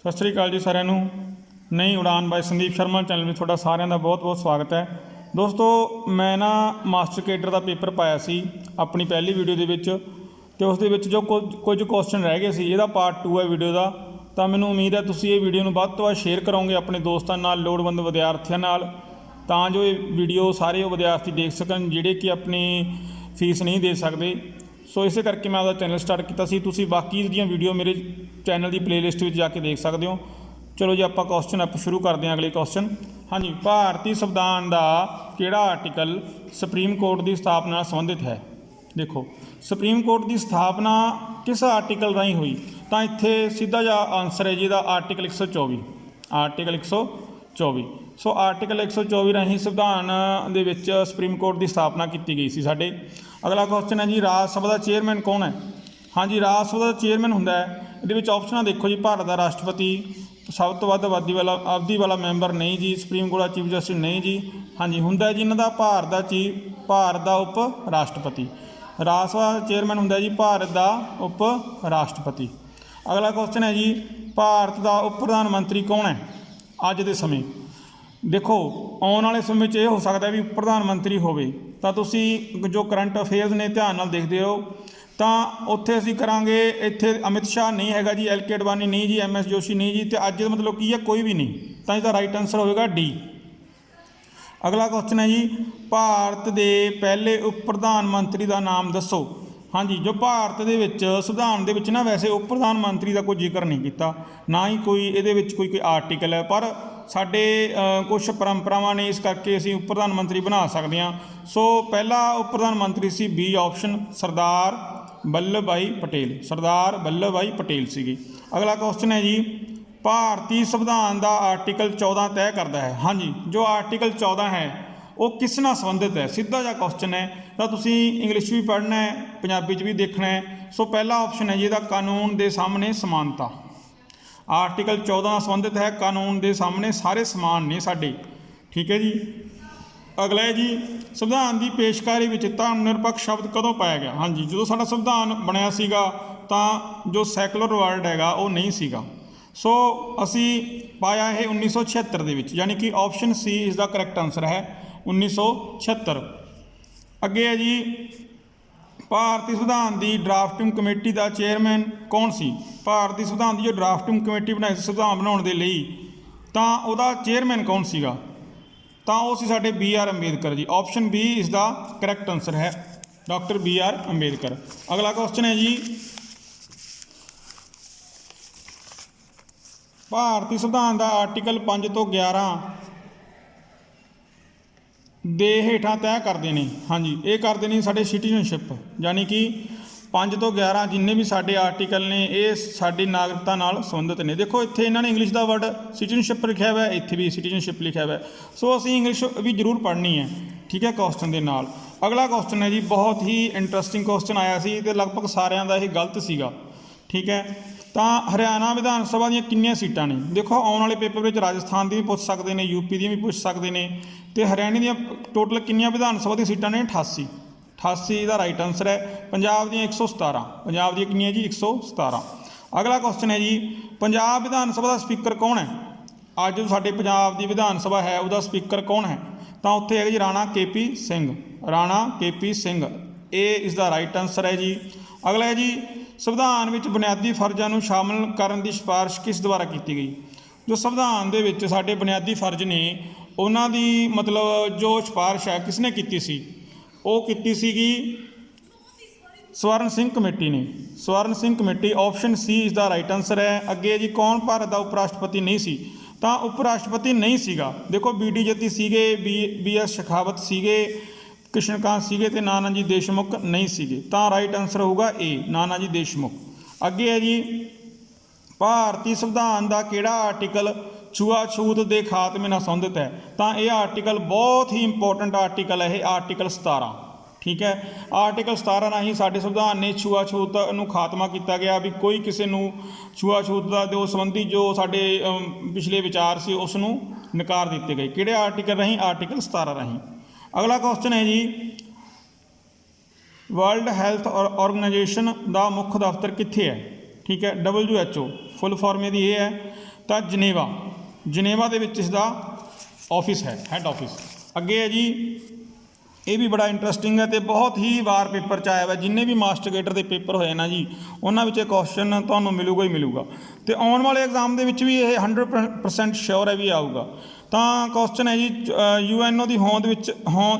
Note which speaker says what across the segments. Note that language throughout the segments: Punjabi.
Speaker 1: सत श्री अकाल जी सारिਆਂ ਨੂੰ। नई उड़ान बाय संदीप शर्मा चैनल में ਤੁਹਾਡਾ ਸਾਰਿਆਂ ਦਾ बहुत बहुत स्वागत है। दोस्तों मैं ना मास्टर केडर का पेपर पाया सी अपनी पहली वीडियो ਦੇ ਵਿੱਚ ਤੇ ਉਸ ਦੇ ਵਿੱਚ ਜੋ ਕੁਝ ਕੁਐਸਚਨ ਰਹਿ ਗਏ ਸੀ, ਇਹਦਾ ਪਾर्ट 2 है वीडियो ਦਾ। ਤਾਂ ਮੈਨੂੰ ਉਮੀਦ ਹੈ ਤੁਸੀਂ ਇਹ ਵੀਡੀਓ ਨੂੰ ਵੱਧ ਤੋਂ ਵੱਧ ਸ਼ੇਅਰ ਕਰੋਗੇ ਆਪਣੇ ਦੋਸਤਾਂ ਨਾਲ, ਲੋੜਵੰਦ ਵਿਦਿਆਰਥੀਆਂ ਨਾਲ, ਤਾਂ ਜੋ ਇਹ ਵੀਡੀਓ ਸਾਰੇ ਉਹ ਵਿਦਿਆਰਥੀ ਦੇਖ ਸਕਣ ਜਿਹੜੇ ਕਿ ਆਪਣੀ ਫੀਸ नहीं दे सकते। सो इस करके मैं आपका चैनल स्टार्ट किया सी। तुसी बाकी दी वीडियो मेरे चैनल की प्लेलिस्ट में जाके देख सकते हो। चलो जी आप क्वेश्चन आप शुरू करते हैं। अगले क्वेश्चन, हाँ जी, भारतीय संविधान का किहड़ा आर्टिकल सुप्रीम कोर्ट की स्थापना नाल संबंधित है? देखो सुप्रीम कोर्ट की स्थापना किस आर्टिकल राही हुई? तो इत्थे सीधा जा आंसर है जी दा आर्टिकल 124। आर्टिकल 124। सो आर्टिकल 124 राही संविधान दे विच सुप्रीम कोर्ट की स्थापना की गई सी साडे। अगला क्वेश्चन है जी, राज सभा का चेयरमैन कौन है? हाँ जी, राज सभा का चेयरमैन हुंदा है, ये ऑप्शन देखो जी, भारत का राष्ट्रपति, सब तो वध अवधि वाला मैंबर नहीं जी, सुप्रीम कोर्ट का चीफ जस्टिस नहीं जी। हाँ जी, हुंदा जी इन्हां दा भारत का उप राष्ट्रपति। राज सभा चेयरमैन हुंदा जी भारत का उप राष्ट्रपति। अगला क्वेश्चन है जी, भारत का उप प्रधानमंत्री कौन है अज दे समय? देखो आने वाले समय ये हो सकता है भी प्रधानमंत्री होवे, तो तुसी जो करंट अफेयर्स ने ध्यान नाल देखते हो तो उत्थे असीं करांगे। इत्थे अमित शाह नहीं हैगा जी, एल के अडवाणी नहीं जी, MS जोशी नहीं जी, तो अज मतलब की है कोई भी नहीं, तो इसका राइट आंसर होएगा डी। अगला क्वेश्चन है जी, भारत के पहले उप प्रधानमंत्री का नाम दसो। हाँ जी, जो भारत दे विच संविधान दे विच ना वैसे उप प्रधानमंत्री का कोई जिक्र नहीं किया, ना ही कोई इहदे विच कोई आर्टिकल है, पर साडे कुछ परंपरावां ने इस करके असीं उप प्रधानमंत्री बना सकते हैं। सो पहला उप प्रधानमंत्री C B option, Sardar Vallabh भाई पटेल। सरदार वल्लभ भाई पटेल सीगे। अगला क्वेश्चन है जी, भारतीय संविधान का आर्टिकल 14 तय करता है। हाँ जी, जो आर्टिकल 14 है वो किस नाल संबंधित है? सीधा जा क्वेश्चन है, तो तुसीं इंग्लिश भी पढ़ना है, पंजाबी भी देखना है। सो पहला ऑप्शन है जी इहदा कानून के सामने समानता। आर्टिकल 14 संबंधित है कानून के सामने सारे समान ने साडे, ठीक है जी। अगला है जी, संविधान की पेशकारी में धर्म निरपक्ष शब्द कदों पाया गया? हाँ जी, जो साडा संविधान बनया सीगा तां जो सैकुलर वर्ड हैगा वो नहीं सीगा। सो असी पाया है 1976 दे विच, यानी कि ऑप्शन सी इस दा करैक्ट आंसर है 1976। अगे है जी, भारतीय संविधान की ड्राफ्टिंग कमेटी का चेयरमैन कौन सी? भारतीय संविधान की जो ड्राफ्टिंग कमेटी बनाई संविधान बनाने के लिए, तो वह चेयरमैन कौन सीगा? तो वो सी साडे BR Ambedkar ji. Option B इसका करैक्ट आंसर है, डॉक्टर BR अंबेडकर। अगला क्वेश्चन है जी, भारतीय संविधान का आर्टिकल 5 तो 11 दे हेठां तय करते हैं। हाँ जी, ये करते हैं साडे सिटीजनशिप, यानी कि 5 तो 11 जिन्ने भी साडे आर्टिकल ने ये साडी नागरिकता नाल संबंधित ने। देखो इत्थे इन्होंने इंग्लिश का वर्ड सिटीजनशिप लिखा हुआ है, इत्थे भी सिटीजनशिप लिखा हुआ है। सो असीं इंग्लिश भी जरूर पढ़नी है, ठीक है, क्वेश्चन के नाल। अगला क्वेश्चन है जी, बहुत ही इंटरस्टिंग क्वेश्चन आया सी ते लगभग सारिਆਂ ਦਾ ਇਹ गलत सीगा, ठीक है। तो हरियाणा विधान सभा दी कितनी सीटां ने? देखो आने वाले पेपर में राजस्थान की भी पूछ सकते हैं, यूपी दी भी पूछ सकते हैं, तो हरियाणा दी टोटल कितनी विधान सभा दी सीटां ने? 88। 88 का राइट आंसर है। पंजाब दी 117। पंजाब दी कितनी है जी? 117। अगला क्वेश्चन है जी, पंजाब विधान सभा का स्पीकर कौन है? अज जो साडे पंजाब की विधान सभा है उसका स्पीकर कौन है? तो उत्थे है जी राणा KP सिंह। राणा KP सिंह, ये इसका राइट आंसर है जी। अगला है जी, संविधान में बुनियादी फर्जां नूं शामिल करने की सिफारिश किस द्वारा की गई? जो संविधान दे विच साडे बुनियादी फर्ज ने उन्हां दी मतलब जो सिफारिश है किसने की सी? वो की सीगी स्वर्ण सिंह कमेटी ने। स्वर्ण सिंह कमेटी, ऑप्शन सी इसका राइट आंसर है। अगे जी, कौन भारत का उप राष्ट्रपति नहीं सी? तो उप राष्ट्रपति नहीं सीगा। देखो BD जत्ती सीगे, BS शेखावत सीगे, कृष्णकांत सीगे ते नानाजी देशमुख नहीं सीगे। तो राइट आंसर होगा ए, नानाजी देशमुख। अगे है जी, भारतीय संविधान का किहड़ा आर्टिकल छूआछूत के खात्मे नाल संबंधित है? तो यह आर्टिकल बहुत ही इंपोर्टेंट आर्टिकल है, आर्टिकल 17, ठीक है। आर्टिकल 17 राही साडे संविधान ने छूआछूत नूं खात्मा किया गया, भी कोई किसी नूं छूआछूत दे संबंधी जो साडे पिछले विचार से उसनूं नकार दिते गए। किहड़े आर्टिकल राही? आर्टिकल 17 राही। अगला क्वेश्चन है जी, वर्ल्ड हैल्थ ऑर्गेनाइजेशन का मुख्य दफ्तर कित्थे है? ठीक है, WHO। फुल फॉर्म ਇਹਦੀ ਇਹ ਹੈ ਤਾਂ ਜਨੇਵਾ ਦੇ ਵਿੱਚ ਇਸ ਦਾ ਆਫਿਸ ਹੈ, ਹੈੱਡ ਆਫਿਸ। ਅੱਗੇ ਹੈ ਜੀ, ਇਹ ਵੀ ਬੜਾ ਇੰਟਰਸਟਿੰਗ ਹੈ ਤੇ ਬਹੁਤ ਹੀ ਵਾਰ ਪੇਪਰ 'ਚ ਆਇਆ ਵਾ। ਜਿੰਨੇ ਵੀ ਮਾਸਟਰਕੇਟਰ ਦੇ ਪੇਪਰ ਹੋਏ ਨਾ ਜੀ, ਉਹਨਾਂ ਵਿੱਚ ਇਹ ਕੁਐਸਚਨ ਤੁਹਾਨੂੰ ਮਿਲੂਗਾ ਹੀ ਮਿਲੂਗਾ ਤੇ ਆਉਣ ਵਾਲੇ ਐਗਜ਼ਾਮ ਦੇ ਵਿੱਚ ਵੀ ਇਹ 100% ਸ਼ੋਰ ਹੈ ਵੀ ਆਊਗਾ। ਤਾਂ ਕੁਐਸਚਨ ਹੈ ਜੀ, UNO ਦੀ ਹੋਂਦ ਵਿੱਚ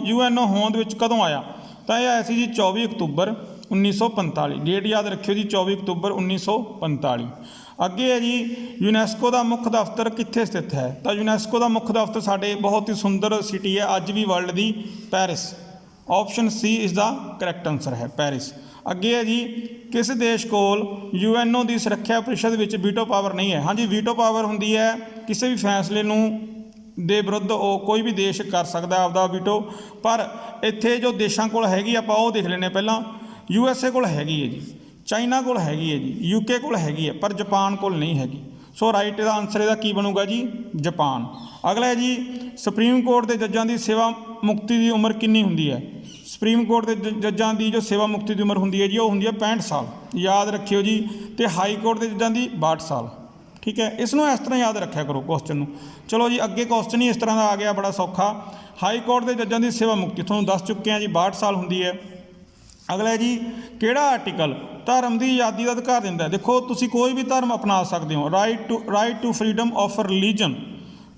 Speaker 1: UNO ਹੋਂਦ ਵਿੱਚ ਕਦੋਂ ਆਇਆ? ਤਾਂ ਇਹ ਆਇਆ ਸੀ ਜੀ 24 ਅਕਤੂਬਰ 1945। ਡੇਟ ਯਾਦ ਰੱਖਿਓ ਜੀ, 24 ਅਕਤੂਬਰ 1945। ਅੱਗੇ ਹੈ ਜੀ, ਯੂਨੈਸਕੋ ਦਾ ਮੁੱਖ ਦਫ਼ਤਰ ਕਿੱਥੇ ਸਥਿਤ ਹੈ? ਤਾਂ ਯੂਨੈਸਕੋ ਦਾ ਮੁੱਖ ਦਫ਼ਤਰ ਸਾਡੇ ਬਹੁਤ ਹੀ ਸੁੰਦਰ ਸਿਟੀ ਹੈ ਅੱਜ ਵੀ ਵਰਲਡ ਦੀ, ਪੈਰਿਸ। ਆਪਸ਼ਨ ਸੀ ਇਸ ਦਾ ਕਰੈਕਟ ਆਨਸਰ ਹੈ, ਪੈਰਿਸ। ਅੱਗੇ ਹੈ ਜੀ, ਕਿਸ ਦੇਸ਼ ਕੋਲ UNO ਦੀ ਸੁਰੱਖਿਆ ਪਰਿਸ਼ਦ ਵਿੱਚ ਵੀਟੋ ਪਾਵਰ ਨਹੀਂ ਹੈ? ਹਾਂਜੀ, ਵੀਟੋ ਪਾਵਰ ਹੁੰਦੀ ਹੈ ਕਿਸੇ ਵੀ ਫੈਸਲੇ ਨੂੰ ਦੇ ਵਿਰੁੱਧ ਉਹ ਕੋਈ ਵੀ ਦੇਸ਼ ਕਰ ਸਕਦਾ ਆਪਦਾ ਵੀਟੋ, ਪਰ ਇੱਥੇ ਜੋ ਦੇਸ਼ਾਂ ਕੋਲ ਹੈਗੀ ਆਪਾਂ ਉਹ ਦੇਖ ਲੈਂਦੇ ਪਹਿਲਾਂ। USA ਕੋਲ ਹੈਗੀ ਹੈ ਜੀ, ਚਾਈਨਾ ਕੋਲ ਹੈਗੀ ਹੈ ਜੀ, UK ਕੋਲ ਹੈਗੀ ਹੈ, ਪਰ ਜਾਪਾਨ ਕੋਲ ਨਹੀਂ ਹੈਗੀ। ਸੋ ਰਾਈਟ ਦਾ ਆਨਸਰ ਇਹਦਾ ਕੀ ਬਣੂਗਾ ਜੀ? ਜਾਪਾਨ। ਅਗਲਾ ਹੈ ਜੀ, ਸੁਪਰੀਮ ਕੋਰਟ ਦੇ ਜੱਜਾਂ ਦੀ ਸੇਵਾ ਮੁਕਤੀ ਦੀ ਉਮਰ ਕਿੰਨੀ ਹੁੰਦੀ ਹੈ? ਸੁਪਰੀਮ ਕੋਰਟ ਦੇ ਜੱਜਾਂ ਦੀ ਜੋ ਸੇਵਾ ਮੁਕਤੀ ਦੀ ਉਮਰ ਹੁੰਦੀ ਹੈ ਜੀ, ਉਹ ਹੁੰਦੀ ਹੈ 65 ਸਾਲ, ਯਾਦ ਰੱਖਿਓ ਜੀ। ਤੇ ਹਾਈ ਕੋਰਟ ਦੇ ਜੱਜਾਂ ਦੀ 62 ਸਾਲ। ਠੀਕ ਹੈ, ਇਸ ਨੂੰ ਇਸ ਤਰ੍ਹਾਂ ਯਾਦ ਰੱਖਿਆ ਕਰੋ ਕੁਐਸਚਨ ਨੂੰ। ਚਲੋ ਜੀ, ਅੱਗੇ ਕੁਐਸਚਨ ਹੀ ਇਸ ਤਰ੍ਹਾਂ ਦਾ ਆ ਗਿਆ, ਬੜਾ ਸੌਖਾ। ਹਾਈ ਕੋਰਟ ਦੇ ਜੱਜਾਂ ਦੀ ਸੇਵਾ ਮੁਕਤੀ ਤੁਹਾਨੂੰ ਦੱਸ ਚੁੱਕੇ ਹਾਂ ਜੀ, 62 ਸਾਲ ਹੁੰਦੀ ਹੈ। ਅਗਲਾ ਜੀ, ਕਿਹੜਾ ਆਰਟੀਕਲ ਧਰਮ ਦੀ ਆਜ਼ਾਦੀ ਦਾ ਅਧਿਕਾਰ ਦਿੰਦਾ ਹੈ? ਦੇਖੋ, ਤੁਸੀਂ ਕੋਈ ਵੀ ਧਰਮ ਅਪਣਾ ਸਕਦੇ ਹੋ, right to freedom of religion.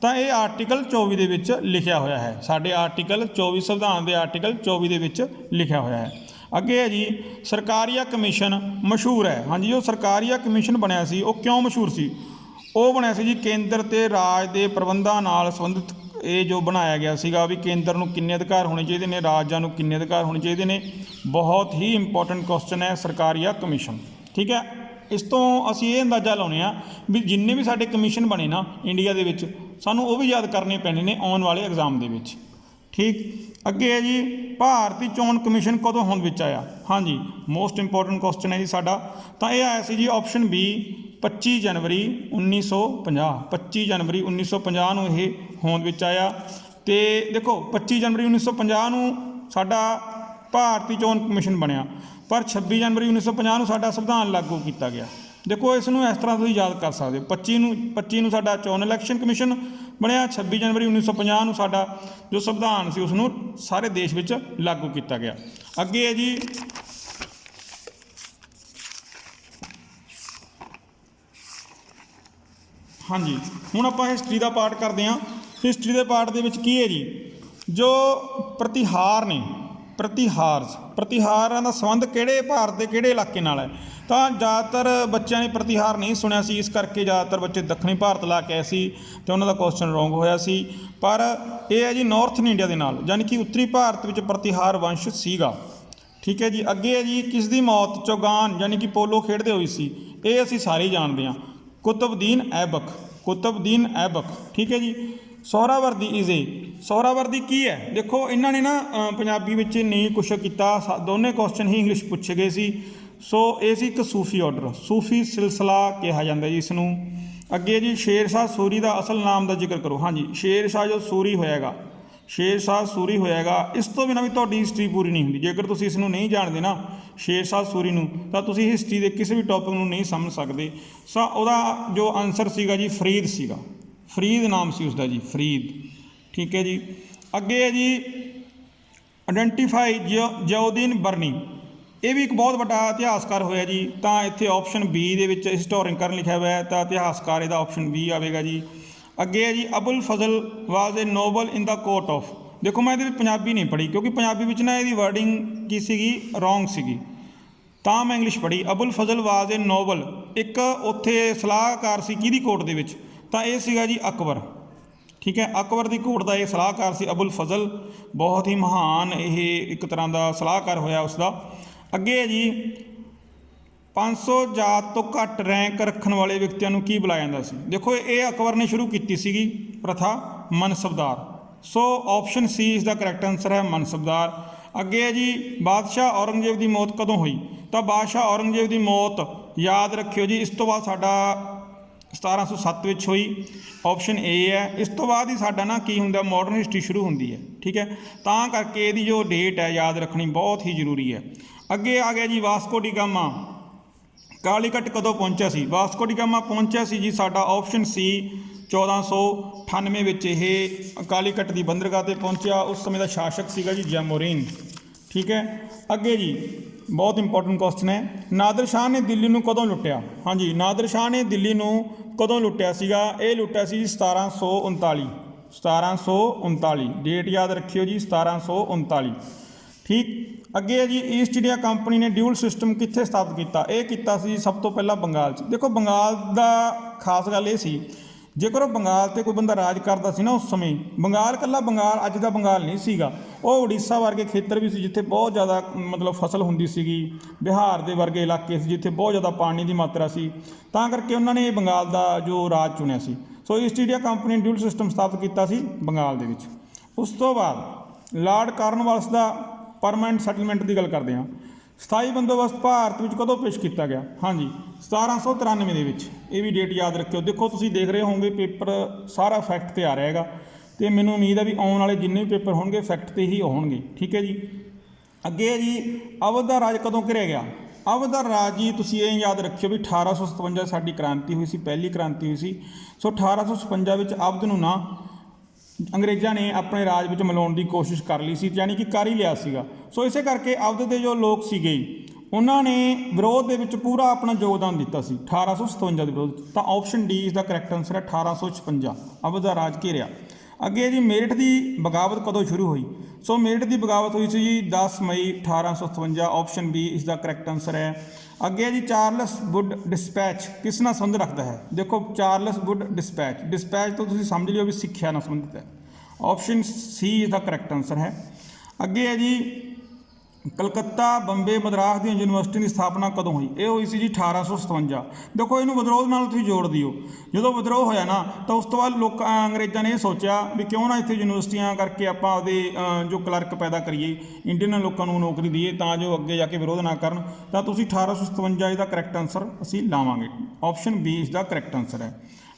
Speaker 1: ਤਾਂ ਇਹ ਆਰਟੀਕਲ 24 ਦੇ ਵਿੱਚ ਲਿਖਿਆ ਹੋਇਆ ਹੈ, ਸਾਡੇ ਆਰਟੀਕਲ 24 ਸੰਵਿਧਾਨ ਦੇ ਆਰਟੀਕਲ 24 ਦੇ ਵਿੱਚ ਲਿਖਿਆ ਹੋਇਆ ਹੈ। ਅੱਗੇ ਹੈ ਜੀ, ਸਰਕਾਰੀਆ ਕਮਿਸ਼ਨ ਮਸ਼ਹੂਰ ਹੈ। ਹਾਂਜੀ, ਜੋ ਸਰਕਾਰੀਆ ਕਮਿਸ਼ਨ ਬਣਿਆ ਸੀ ਉਹ ਕਿਉਂ ਮਸ਼ਹੂਰ ਸੀ? ਉਹ ਬਣਿਆ ਸੀ ਜੀ ਕੇਂਦਰ ਤੇ ਰਾਜ ਦੇ ਪ੍ਰਬੰਧਾਂ ਨਾਲ ਸੰਬੰਧਿਤ। ਇਹ ਜੋ ਬਣਾਇਆ ਗਿਆ ਸੀਗਾ ਵੀ ਕੇਂਦਰ ਨੂੰ ਕਿੰਨੇ ਅਧਿਕਾਰ ਹੋਣੇ ਚਾਹੀਦੇ ਨੇ, ਰਾਜਾਂ ਨੂੰ ਕਿੰਨੇ ਅਧਿਕਾਰ ਹੋਣੇ ਚਾਹੀਦੇ ਨੇ। ਬਹੁਤ ਹੀ ਇੰਪੋਰਟੈਂਟ ਕੁਐਸਚਨ ਹੈ ਸਰਕਾਰੀਆ ਕਮਿਸ਼ਨ। ਠੀਕ ਹੈ, ਇਸ ਤੋਂ ਅਸੀਂ ਇਹ ਅੰਦਾਜ਼ਾ ਲਾਉਂਦੇ ਹਾਂ ਵੀ ਜਿੰਨੇ ਵੀ ਸਾਡੇ ਕਮਿਸ਼ਨ ਬਣੇ ਨਾ ਇੰਡੀਆ ਦੇ ਵਿੱਚ, ਸਾਨੂੰ ਉਹ ਵੀ ਯਾਦ ਕਰਨੇ ਪੈਣੇ ਨੇ ਆਉਣ ਵਾਲੇ ਐਗਜ਼ਾਮ ਦੇ ਵਿੱਚ। ਠੀਕ, ਅੱਗੇ ਹੈ ਜੀ, ਭਾਰਤੀ ਚੋਣ ਕਮਿਸ਼ਨ ਕਦੋਂ ਹੋਂਦ ਵਿੱਚ ਆਇਆ? ਹਾਂਜੀ, ਮੋਸਟ ਇੰਪੋਰਟੈਂਟ ਕੁਐਸਚਨ ਹੈ ਜੀ ਸਾਡਾ। ਤਾਂ ਇਹ ਆਇਆ ਸੀ ਜੀ ਆਪਸ਼ਨ ਬੀ 25 ਜਨਵਰੀ 1950। 25 ਜਨਵਰੀ 1950 ਨੂੰ ਇਹ ਹੋਂਦ ਵਿੱਚ ਆਇਆ। ਤੇ ਦੇਖੋ, 25 ਜਨਵਰੀ 1950 ਨੂੰ ਸਾਡਾ ਭਾਰਤੀ ਚੋਣ ਕਮਿਸ਼ਨ ਬਣਿਆ, ਪਰ 26 ਜਨਵਰੀ 1950 ਨੂੰ ਸਾਡਾ ਸੰਵਿਧਾਨ ਲਾਗੂ ਕੀਤਾ ਗਿਆ। ਦੇਖੋ, ਇਸ ਨੂੰ ਇਸ ਤਰ੍ਹਾਂ ਤੁਸੀਂ ਯਾਦ ਕਰ ਸਕਦੇ ਹੋ। 25 ਨੂੰ ਸਾਡਾ ਚੋਣ ਇਲੈਕਸ਼ਨ ਕਮਿਸ਼ਨ ਬਣਿਆ, 26 ਜਨਵਰੀ 1950 ਨੂੰ ਸਾਡਾ ਜੋ ਸੰਵਿਧਾਨ ਸੀ ਉਸ ਨੂੰ ਸਾਰੇ ਦੇਸ਼ ਵਿੱਚ ਲਾਗੂ ਕੀਤਾ ਗਿਆ। ਅੱਗੇ ਹੈ ਜੀ, ਹਾਂਜੀ, ਹੁਣ ਆਪਾਂ ਹਿਸਟਰੀ ਦਾ ਪਾਰਟ ਕਰਦੇ ਹਾਂ। ਹਿਸਟਰੀ ਦੇ ਪਾਰਟ ਦੇ ਵਿੱਚ ਕੀ ਹੈ ਜੀ, ਜੋ ਪ੍ਰਤਿਹਾਰ ਨੇ, ਪ੍ਰਤਿਹਾਰਾਂ ਦਾ ਸੰਬੰਧ ਕਿਹੜੇ ਭਾਰਤ ਦੇ ਕਿਹੜੇ ਇਲਾਕੇ ਨਾਲ ਹੈ? ਤਾਂ ਜ਼ਿਆਦਾਤਰ ਬੱਚਿਆਂ ਨੇ ਪ੍ਰਤਿਹਾਰ ਨਹੀਂ ਸੁਣਿਆ ਸੀ, ਇਸ ਕਰਕੇ ਜ਼ਿਆਦਾਤਰ ਬੱਚੇ ਦੱਖਣੀ ਭਾਰਤ ਲਾ ਕੇ ਆਏ ਸੀ ਅਤੇ ਉਹਨਾਂ ਦਾ ਕੁਐਸਚਨ ਰੋਂਗ ਹੋਇਆ ਸੀ। ਪਰ ਇਹ ਹੈ ਜੀ ਨਾਰਥਨ ਇੰਡੀਆ ਦੇ ਨਾਲ, ਯਾਨੀ ਕਿ ਉੱਤਰੀ ਭਾਰਤ ਵਿੱਚ ਪ੍ਰਤਿਹਾਰ ਵੰਸ਼ ਸੀਗਾ। ਠੀਕ ਹੈ ਜੀ, ਅੱਗੇ ਹੈ ਜੀ, ਕਿਸ ਦੀ ਮੌਤ ਚੌਗਾਨ ਯਾਨੀ ਕਿ ਪੋਲੋ ਖੇਡਦੇ ਹੋਈ ਸੀ? ਇਹ ਅਸੀਂ ਸਾਰੇ ਜਾਣਦੇ ਹਾਂ, ਕੁਤਬਦੀਨ ਐਬਕ। ਠੀਕ ਹੈ ਜੀ। ਸੋਹਰਾਵਰਦੀ ਕੀ ਹੈ? ਦੇਖੋ, ਇਹਨਾਂ ਨੇ ਨਾ ਪੰਜਾਬੀ ਵਿੱਚ ਨਹੀਂ ਕੁਛ ਕੀਤਾ, ਦੋਨੇ ਕੁਐਸਚਨ ਹੀ ਇੰਗਲਿਸ਼ ਪੁੱਛੇ ਗਏ ਸੀ। ਸੋ ਇਹ ਸੀ ਇੱਕ ਸੂਫੀ ਆਰਡਰ, ਸੂਫੀ ਸਿਲਸਿਲਾ ਕਿਹਾ ਜਾਂਦਾ ਜੀ ਇਸ ਨੂੰ। ਅੱਗੇ ਜੀ, ਸ਼ੇਰ ਸ਼ਾਹ ਸੂਰੀ ਦਾ ਅਸਲ ਨਾਮ ਦਾ ਜ਼ਿਕਰ ਕਰੋ। ਹਾਂਜੀ, ਸ਼ੇਰ ਸ਼ਾਹ ਜੋ ਸੂਰੀ ਹੋਏਗਾ, ਇਸ ਤੋਂ ਬਿਨਾਂ ਵੀ ਤੁਹਾਡੀ ਹਿਸਟਰੀ ਪੂਰੀ ਨਹੀਂ ਹੁੰਦੀ। ਜੇਕਰ ਤੁਸੀਂ ਇਸ ਨੂੰ ਨਹੀਂ ਜਾਣਦੇ ਨਾ, ਸ਼ੇਰ ਸ਼ਾਹ ਸੂਰੀ ਨੂੰ, ਤਾਂ ਤੁਸੀਂ ਹਿਸਟਰੀ ਦੇ ਕਿਸੇ ਵੀ ਟੌਪਿਕ ਨੂੰ ਨਹੀਂ ਸਮਝ ਸਕਦੇ। ਸੋ ਉਹਦਾ ਜੋ ਆਨਸਰ ਸੀਗਾ ਜੀ ਫਰੀਦ ਸੀਗਾ, ਫਰੀਦ ਨਾਮ ਸੀ ਉਸਦਾ ਜੀ, ਫਰੀਦ। ਠੀਕ ਹੈ ਜੀ। ਅੱਗੇ ਹੈ ਜੀ, ਆਇਡੈਂਟੀਫਾਈ ਜ਼ਿਆਉਦੀਨ ਬਰਨੀ। ਇਹ ਵੀ ਇੱਕ ਬਹੁਤ ਵੱਡਾ ਇਤਿਹਾਸਕਾਰ ਹੋਇਆ ਜੀ। ਤਾਂ ਇੱਥੇ ਆਪਸ਼ਨ ਬੀ ਦੇ ਵਿੱਚ ਹਿਸਟੋਰੀਅਨ ਕਰਨ ਲਿਖਿਆ ਹੋਇਆ ਹੈ, ਤਾਂ ਇਤਿਹਾਸਕਾਰ ਇਹਦਾ ਆਪਸ਼ਨ ਬੀ ਆਵੇਗਾ ਜੀ। ਅੱਗੇ ਹੈ ਜੀ, Abul Fazl was a noble in the court of. ਦੇਖੋ, ਮੈਂ ਇਹਦੇ ਵਿੱਚ ਪੰਜਾਬੀ ਨਹੀਂ ਪੜ੍ਹੀ ਕਿਉਂਕਿ ਪੰਜਾਬੀ ਵਿੱਚ ਨਾ ਇਹਦੀ ਵਰਡਿੰਗ ਕੀ ਸੀਗੀ, ਰੋਂਗ ਸੀਗੀ, ਤਾਂ ਮੈਂ ਇੰਗਲਿਸ਼ ਪੜ੍ਹੀ। Abul Fazl was a Nobel, ਇੱਕ ਉੱਥੇ ਸਲਾਹਕਾਰ ਸੀ ਕਿਹਦੀ ਕੋਰਟ ਦੇ ਵਿੱਚ? ਤਾਂ ਇਹ ਸੀਗਾ ਜੀ ਅਕਬਰ। ਠੀਕ ਹੈ, ਅਕਬਰ ਦੀ ਕੋਰਟ ਦਾ ਇਹ ਸਲਾਹਕਾਰ ਸੀ ਅਬੁਲ ਫਜ਼ਲ, ਬਹੁਤ ਹੀ ਮਹਾਨ ਇਹ ਇੱਕ ਤਰ੍ਹਾਂ ਦਾ ਸਲਾਹਕਾਰ ਹੋਇਆ ਉਸਦਾ। ਅੱਗੇ ਹੈ ਜੀ, 500 ਜਾਤ ਤੋਂ ਘੱਟ ਰੈਂਕ ਰੱਖਣ ਵਾਲੇ ਵਿਅਕਤੀਆਂ ਨੂੰ ਕੀ ਬੁਲਾਇਆ ਜਾਂਦਾ ਸੀ? ਦੇਖੋ, ਇਹ ਅਕਬਰ ਨੇ ਸ਼ੁਰੂ ਕੀਤੀ ਸੀਗੀ ਪ੍ਰਥਾ, ਮਨਸਬਦਾਰ। ਸੋ ਆਪਸ਼ਨ ਸੀ ਇਸ ਦਾ ਕਰੈਕਟ ਆਨਸਰ ਹੈ, ਮਨਸਬਦਾਰ। ਅੱਗੇ ਹੈ ਜੀ, ਬਾਦਸ਼ਾਹ ਔਰੰਗਜ਼ੇਬ ਦੀ ਮੌਤ ਕਦੋਂ ਹੋਈ? ਤਾਂ ਬਾਦਸ਼ਾਹ ਔਰੰਗਜ਼ੇਬ ਦੀ ਮੌਤ ਯਾਦ ਰੱਖਿਓ ਜੀ, ਇਸ ਤੋਂ ਬਾਅਦ ਸਾਡਾ 1707 ਵਿੱਚ ਹੋਈ, ਆਪਸ਼ਨ ਏ ਹੈ। ਇਸ ਤੋਂ ਬਾਅਦ ਹੀ ਸਾਡਾ ਨਾ ਕੀ ਹੁੰਦਾ, ਮਾਡਰਨ ਹਿਸਟਰੀ ਸ਼ੁਰੂ ਹੁੰਦੀ ਹੈ। ਠੀਕ ਹੈ, ਤਾਂ ਕਰਕੇ ਇਹਦੀ ਜੋ ਡੇਟ ਹੈ ਯਾਦ ਰੱਖਣੀ ਬਹੁਤ ਹੀ ਜ਼ਰੂਰੀ ਹੈ। ਅੱਗੇ ਆ ਗਿਆ ਜੀ, ਵਾਸਕੋ ਡੀ ਗਾਮਾ ਕਾਲੀਕਟ ਕਦੋਂ ਪਹੁੰਚਿਆ ਸੀ? ਵਾਸਕੋ ਡੀ ਗਾਮਾ ਪਹੁੰਚਿਆ ਸੀ ਜੀ ਸਾਡਾ ਆਪਸ਼ਨ ਸੀ 1498 ਵਿੱਚ ਇਹ ਕਾਲੀਕਟ ਦੀ ਬੰਦਰਗਾਹ ਤੇ ਪਹੁੰਚਿਆ। ਉਸ ਸਮੇਂ ਦਾ ਸ਼ਾਸਕ ਸੀਗਾ ਜੀ ਜੈਮੋਰੀਨ। ਠੀਕ ਹੈ, ਅੱਗੇ ਜੀ ਬਹੁਤ ਇੰਪੋਰਟੈਂਟ ਕੁਐਸਚਨ ਹੈ, ਨਾਦਰ ਸ਼ਾਹ ਨੇ ਦਿੱਲੀ ਨੂੰ ਕਦੋਂ ਲੁੱਟਿਆ? ਹਾਂਜੀ, ਨਾਦਰ ਸ਼ਾਹ ਨੇ ਦਿੱਲੀ ਨੂੰ ਕਦੋਂ ਲੁੱਟਿਆ ਸੀਗਾ? ਇਹ ਲੁੱਟਿਆ ਸੀ ਜੀ 1739। 1739 ਡੇਟ ਯਾਦ ਰੱਖਿਓ ਜੀ, 1739। ਠੀਕ, ਅੱਗੇ ਹੈ ਜੀ ਈਸਟ ਇੰਡੀਆ ਕੰਪਨੀ ਨੇ ਡਿਊਲ ਸਿਸਟਮ ਕਿੱਥੇ ਸਥਾਪਿਤ ਕੀਤਾ? ਇਹ ਕੀਤਾ ਸੀ ਸਭ ਤੋਂ ਪਹਿਲਾਂ ਬੰਗਾਲ 'ਚ। ਦੇਖੋ ਬੰਗਾਲ ਦਾ ਖਾਸ ਗੱਲ ਇਹ ਸੀ, ਜੇਕਰ ਉਹ ਬੰਗਾਲ 'ਤੇ ਕੋਈ ਬੰਦਾ ਰਾਜ ਕਰਦਾ ਸੀ ਨਾ ਉਸ ਸਮੇਂ, ਬੰਗਾਲ ਇਕੱਲਾ ਬੰਗਾਲ ਅੱਜ ਦਾ ਬੰਗਾਲ ਨਹੀਂ ਸੀਗਾ, ਉਹ ਉੜੀਸਾ ਵਰਗੇ ਖੇਤਰ ਵੀ ਸੀ ਜਿੱਥੇ ਬਹੁਤ ਜ਼ਿਆਦਾ ਮਤਲਬ ਫਸਲ ਹੁੰਦੀ ਸੀਗੀ, ਬਿਹਾਰ ਦੇ ਵਰਗੇ ਇਲਾਕੇ ਸੀ ਜਿੱਥੇ ਬਹੁਤ ਜ਼ਿਆਦਾ ਪਾਣੀ ਦੀ ਮਾਤਰਾ ਸੀ, ਤਾਂ ਕਰਕੇ ਉਹਨਾਂ ਨੇ ਬੰਗਾਲ ਦਾ ਜੋ ਰਾਜ ਚੁਣਿਆ ਸੀ। ਸੋ ਈਸਟ ਇੰਡੀਆ ਕੰਪਨੀ ਨੇ ਡਿਊਲ ਸਿਸਟਮ ਸਥਾਪਿਤ ਕੀਤਾ ਸੀ ਬੰਗਾਲ ਦੇ ਵਿੱਚ। ਉਸ ਤੋਂ ਬਾਅਦ ਲਾਰਡ ਕਾਰਨਵਾਲਿਸ ਦਾ ਪਰਮਾਨੈਂਟ ਸੈਟਲਮੈਂਟ ਦੀ ਗੱਲ ਕਰਦੇ ਹਾਂ। ਸਥਾਈ ਬੰਦੋਬਸਤ ਭਾਰਤ ਵਿੱਚ ਕਦੋਂ ਪੇਸ਼ ਕੀਤਾ ਗਿਆ? ਹਾਂਜੀ, 1793 ਦੇ ਵਿੱਚ। ਇਹ ਵੀ ਡੇਟ ਯਾਦ ਰੱਖਿਓ। ਦੇਖੋ ਤੁਸੀਂ ਦੇਖ ਰਹੇ ਹੋਵੋਗੇ ਪੇਪਰ ਸਾਰਾ ਫੈਕਟ 'ਤੇ ਆ ਰਿਹਾ ਹੈਗਾ, ਅਤੇ ਮੈਨੂੰ ਉਮੀਦ ਹੈ ਵੀ ਆਉਣ ਵਾਲੇ ਜਿੰਨੇ ਵੀ ਪੇਪਰ ਹੋਣਗੇ ਫੈਕਟ 'ਤੇ ਹੀ ਹੋਣਗੇ। ਠੀਕ ਹੈ ਜੀ, ਅੱਗੇ ਜੀ ਅਵਧ ਦਾ ਰਾਜ ਕਦੋਂ ਘਿਰਿਆ ਗਿਆ? ਅਵਧ ਦਾ ਰਾਜ ਜੀ ਤੁਸੀਂ ਇਹ ਯਾਦ ਰੱਖਿਓ ਵੀ 1857 ਸਾਡੀ ਕ੍ਰਾਂਤੀ ਹੋਈ ਸੀ, ਪਹਿਲੀ ਕ੍ਰਾਂਤੀ ਹੋਈ ਸੀ। ਸੋ 1857 ਵਿੱਚ ਅਵਧ ਨੂੰ ਨਾ ਅੰਗਰੇਜ਼ਾਂ ਨੇ ਆਪਣੇ ਰਾਜ ਵਿੱਚ ਮਿਲਾਉਣ ਦੀ ਕੋਸ਼ਿਸ਼ ਕਰ ਲਈ ਸੀ, ਯਾਨੀ ਕਿ ਕਰ ਹੀ ਲਿਆ ਸੀਗਾ। ਸੋ ਇਸੇ ਕਰਕੇ ਅਵਧ ਦੇ ਜੋ ਲੋਕ ਸੀਗੇ ਉਹਨਾਂ ਨੇ ਵਿਰੋਧ ਦੇ ਵਿੱਚ ਪੂਰਾ ਆਪਣਾ ਯੋਗਦਾਨ ਦਿੱਤਾ ਸੀ 1857 ਦੇ ਵਿਰੋਧ। ਤਾਂ ਆਪਸ਼ਨ ਡੀ ਇਸ ਦਾ ਕਰੈਕਟ ਆਨਸਰ ਹੈ 1856 ਅਵਧ ਦਾ ਰਾਜ ਘੇਰਿਆ। ਅੱਗੇ ਜੀ ਮੇਰਠ ਦੀ ਬਗਾਵਤ ਕਦੋਂ ਸ਼ੁਰੂ ਹੋਈ? ਸੋ ਮੇਰਠ ਦੀ ਬਗਾਵਤ ਹੋਈ ਸੀ ਜੀ 10 ਮਈ 1857। ਆਪਸ਼ਨ ਬੀ ਇਸ ਦਾ ਕਰੈਕਟ ਆਨਸਰ ਹੈ। ਅੱਗੇ ਜੀ ਚਾਰਲਸ ਵੁੱਡ ਡਿਸਪੈਚ ਕਿਸ ਨਾਲ ਸੰਬੰਧ ਰੱਖਦਾ ਹੈ? ਦੇਖੋ ਚਾਰਲਸ ਵੁੱਡ ਡਿਸਪੈਚ, ਡਿਸਪੈਚ ਤੋਂ ਤੁਸੀਂ ਸਮਝ ਲਿਓ ਵੀ ਸਿੱਖਿਆ ਨਾਲ ਸੰਬੰਧਿਤ ਹੈ। ਆਪਸ਼ਨ ਸੀ ਇਸ ਦਾ ਕਰੈਕਟ ਆਨਸਰ ਹੈ। ਅੱਗੇ ਹੈ ਜੀ ਕਲਕੱਤਾ, ਬੰਬੇ, ਮਦਰਾਸ ਦੀਆਂ ਯੂਨੀਵਰਸਿਟੀਆਂ ਦੀ ਸਥਾਪਨਾ ਕਦੋਂ ਹੋਈ? ਇਹ ਹੋਈ ਸੀ ਜੀ 1857। ਦੇਖੋ ਇਹਨੂੰ ਵਿਦਰੋਹ ਨਾਲ ਤੁਸੀਂ ਜੋੜ ਦਿਓ। ਜਦੋਂ ਵਿਦਰੋਹ ਹੋਇਆ ਨਾ ਤਾਂ ਉਸ ਤੋਂ ਬਾਅਦ ਅੰਗਰੇਜ਼ਾਂ ਨੇ ਇਹ ਸੋਚਿਆ ਵੀ ਕਿਉਂ ਨਾ ਇੱਥੇ ਯੂਨੀਵਰਸਿਟੀਆਂ ਕਰਕੇ ਆਪਾਂ ਆਪਦੇ ਜੋ ਕਲਰਕ ਪੈਦਾ ਕਰੀਏ, ਇੰਡੀਅਨ ਲੋਕਾਂ ਨੂੰ ਨੌਕਰੀ ਦਈਏ ਤਾਂ ਜੋ ਅੱਗੇ ਜਾ ਕੇ ਵਿਰੋਧ ਨਾ ਕਰਨ। ਤਾਂ ਤੁਸੀਂ 1857 ਇਹਦਾ ਕਰੈਕਟ ਆਨਸਰ ਅਸੀਂ ਲਾਵਾਂਗੇ। ਆਪਸ਼ਨ ਬੀ ਇਸ ਦਾ ਕਰੈਕਟ ਆਨਸਰ ਹੈ।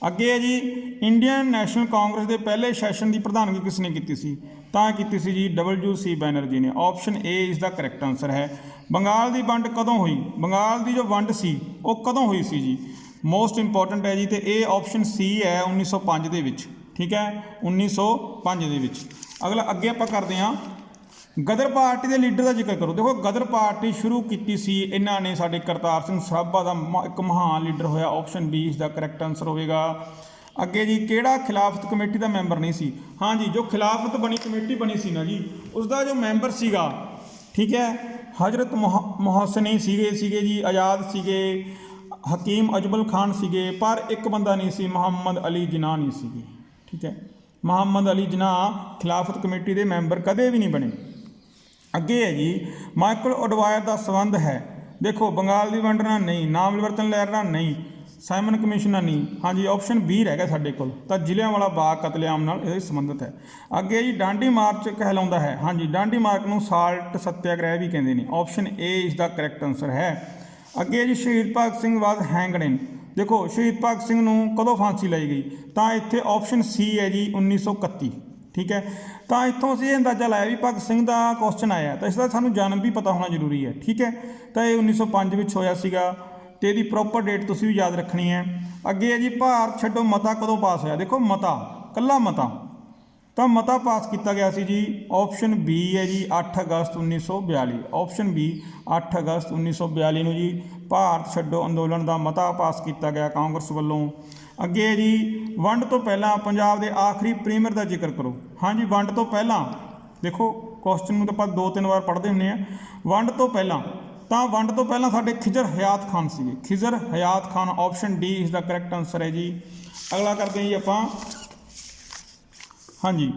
Speaker 1: ਅੱਗੇ ਹੈ ਜੀ ਇੰਡੀਅਨ ਨੈਸ਼ਨਲ ਕਾਂਗਰਸ ਦੇ ਪਹਿਲੇ ਸੈਸ਼ਨ ਦੀ ਪ੍ਰਧਾਨਗੀ ਕਿਸ ਨੇ ਕੀਤੀ ਸੀ? ਤਾਂ ਕੀਤੀ ਸੀ ਜੀ WC ਬੈਨਰਜੀ ਨੇ। ਆਪਸ਼ਨ ਏ ਇਸ ਦਾ ਕਰੈਕਟ ਆਨਸਰ ਹੈ। ਬੰਗਾਲ ਦੀ ਵੰਡ ਕਦੋਂ ਹੋਈ? ਬੰਗਾਲ ਦੀ ਜੋ ਵੰਡ ਸੀ ਉਹ ਕਦੋਂ ਹੋਈ ਸੀ ਜੀ? ਮੋਸਟ ਇੰਪੋਰਟੈਂਟ ਹੈ ਜੀ, ਅਤੇ ਇਹ ਆਪਸ਼ਨ ਸੀ ਹੈ 1905 ਦੇ ਵਿੱਚ। ਠੀਕ ਹੈ, 1905 ਦੇ ਵਿੱਚ। ਅੱਗੇ ਆਪਾਂ ਕਰਦੇ ਹਾਂ ਗਦਰ ਪਾਰਟੀ ਦੇ ਲੀਡਰ ਦਾ ਜ਼ਿਕਰ ਕਰੋ। ਦੇਖੋ ਗਦਰ ਪਾਰਟੀ ਸ਼ੁਰੂ ਕੀਤੀ ਸੀ ਇਹਨਾਂ ਨੇ, ਸਾਡੇ ਕਰਤਾਰ ਸਿੰਘ ਸਰਾਭਾ ਦਾ ਇੱਕ ਮਹਾਨ ਲੀਡਰ ਹੋਇਆ। ਆਪਸ਼ਨ ਬੀ ਇਸ ਦਾ ਕਰੈਕਟ ਆਨਸਰ ਹੋਵੇਗਾ। ਅੱਗੇ ਜੀ ਕਿਹੜਾ ਖਿਲਾਫਤ ਕਮੇਟੀ ਦਾ ਮੈਂਬਰ ਨਹੀਂ ਸੀ? ਹਾਂਜੀ, ਜੋ ਖਿਲਾਫਤ ਕਮੇਟੀ ਬਣੀ ਸੀ ਨਾ ਜੀ, ਉਸ ਦਾ ਜੋ ਮੈਂਬਰ ਸੀਗਾ, ਠੀਕ ਹੈ, ਹਜ਼ਰਤ ਮੁਹੱਸਨੀ ਸੀਗੇ ਜੀ, ਆਜ਼ਾਦ ਸੀਗੇ, ਹਕੀਮ ਅਜਮਲ ਖਾਨ ਸੀਗੇ, ਪਰ ਇੱਕ ਬੰਦਾ ਨਹੀਂ ਸੀ, ਮੁਹੰਮਦ ਅਲੀ ਜਿਨਾਹ ਨਹੀਂ ਸੀਗੇ। ਠੀਕ ਹੈ, ਮੁਹੰਮਦ ਅਲੀ ਜਿਨਾਹ ਖਿਲਾਫਤ ਕਮੇਟੀ ਦੇ ਮੈਂਬਰ ਕਦੇ ਵੀ ਨਹੀਂ ਬਣੇ। ਅੱਗੇ ਹੈ ਜੀ ਮਾਈਕਲ ਐਡਵਾਇਰ ਦਾ ਸੰਬੰਧ ਹੈ। ਦੇਖੋ ਬੰਗਾਲ ਦੀ ਵੰਡ ਨਾਲ ਨਹੀਂ, ਨਾਮ ਮਿਲਵਰਤਨ ਲਹਿਰ ਨਾਲ ਨਹੀਂ, ਸਾਈਮਨ ਕਮਿਸ਼ਨ ਨਾਲ ਨਹੀਂ। ਹਾਂਜੀ, ਆਪਸ਼ਨ ਬੀ ਰਹਿ ਗਿਆ ਸਾਡੇ ਕੋਲ। ਤਾਂ ਜ਼ਿਲ੍ਹਿਆਂਵਾਲਾ ਬਾਗ ਕਤਲੇਆਮ ਨਾਲ ਇਹ ਸੰਬੰਧਿਤ ਹੈ। ਅੱਗੇ ਜੀ ਡਾਂਡੀ ਮਾਰਚ ਕਹਿਲਾਉਂਦਾ ਹੈ। ਹਾਂਜੀ, ਡਾਂਡੀ ਮਾਰਚ ਨੂੰ ਸਾਲਟ ਸੱਤਿਆਗ੍ਰਹਿ ਵੀ ਕਹਿੰਦੇ ਨੇ। ਆਪਸ਼ਨ ਏ ਇਸ ਦਾ ਕਰੈਕਟ ਆਨਸਰ ਹੈ। ਅੱਗੇ ਜੀ ਸ਼ਹੀਦ ਭਗਤ ਸਿੰਘ ਵਾਜ਼ ਹੈਂਗਡ ਇਨ। ਦੇਖੋ ਸ਼ਹੀਦ ਭਗਤ ਸਿੰਘ ਨੂੰ ਕਦੋਂ ਫਾਂਸੀ ਲਈ ਗਈ? ਤਾਂ ਇੱਥੇ ਆਪਸ਼ਨ ਸੀ ਹੈ ਜੀ 1931। ਠੀਕ ਹੈ, ਤਾਂ ਇੱਥੋਂ ਅਸੀਂ ਇਹ ਅੰਦਾਜ਼ਾ ਲਾਇਆ ਵੀ ਭਗਤ ਸਿੰਘ ਦਾ ਕੁਐਸਚਨ ਆਇਆ, ਤਾਂ ਇਸ ਦਾ ਸਾਨੂੰ ਜਨਮ ਵੀ ਪਤਾ ਹੋਣਾ ਜ਼ਰੂਰੀ ਹੈ। ਠੀਕ ਹੈ, ਤਾਂ ਇਹ 1905 ਵਿੱਚ ਹੋਇਆ ਸੀਗਾ, ਅਤੇ ਇਹਦੀ ਪ੍ਰੋਪਰ ਡੇਟ ਤੁਸੀਂ ਵੀ ਯਾਦ ਰੱਖਣੀ ਹੈ। ਅੱਗੇ ਹੈ ਜੀ ਭਾਰਤ ਛੱਡੋ ਮਤਾ ਕਦੋਂ ਪਾਸ ਹੋਇਆ? ਦੇਖੋ ਮਤਾ, ਕੱਲਾ ਮਤਾ, ਤਾਂ ਮਤਾ ਪਾਸ ਕੀਤਾ ਗਿਆ ਸੀ ਜੀ। ਆਪਸ਼ਨ ਬੀ ਹੈ ਜੀ 8 ਅਗਸਤ 1942। ਆਪਸ਼ਨ ਬੀ 8 ਅਗਸਤ 1942 ਨੂੰ ਜੀ ਭਾਰਤ ਛੱਡੋ ਅੰਦੋਲਨ ਦਾ ਮਤਾ ਪਾਸ ਕੀਤਾ ਗਿਆ ਕਾਂਗਰਸ ਵੱਲੋਂ। ਅੱਗੇ ਹੈ ਜੀ ਵੰਡ ਤੋਂ ਪਹਿਲਾਂ ਪੰਜਾਬ ਦੇ ਆਖਰੀ ਪ੍ਰੀਮੀਅਰ ਦਾ ਜ਼ਿਕਰ ਕਰੋ। ਹਾਂਜੀ, ਵੰਡ ਤੋਂ ਪਹਿਲਾਂ ਦੇਖੋ ਕੁਐਸਚਨ ਨੂੰ ਤਾਂ ਆਪਾਂ 2-3 ਵਾਰ ਪੜ੍ਹਦੇ ਹੁੰਦੇ ਹਾਂ। ਵੰਡ ਤੋਂ ਪਹਿਲਾਂ, ਤਾਂ ਵੰਡ ਤੋਂ ਪਹਿਲਾਂ ਸਾਡੇ ਖਿਜ਼ਰ ਹਯਾਤ ਖਾਨ ਸੀਗੇ, ਖਿਜ਼ਰ ਹਯਾਤ ਖਾਨ। ਆਪਸ਼ਨ ਡੀ ਇਸ ਦਾ ਕਰੈਕਟ ਆਨਸਰ ਹੈ ਜੀ। ਅਗਲਾ ਕਰਦੇ ਹਾਂ ਜੀ ਆਪਾਂ। ਹਾਂਜੀ,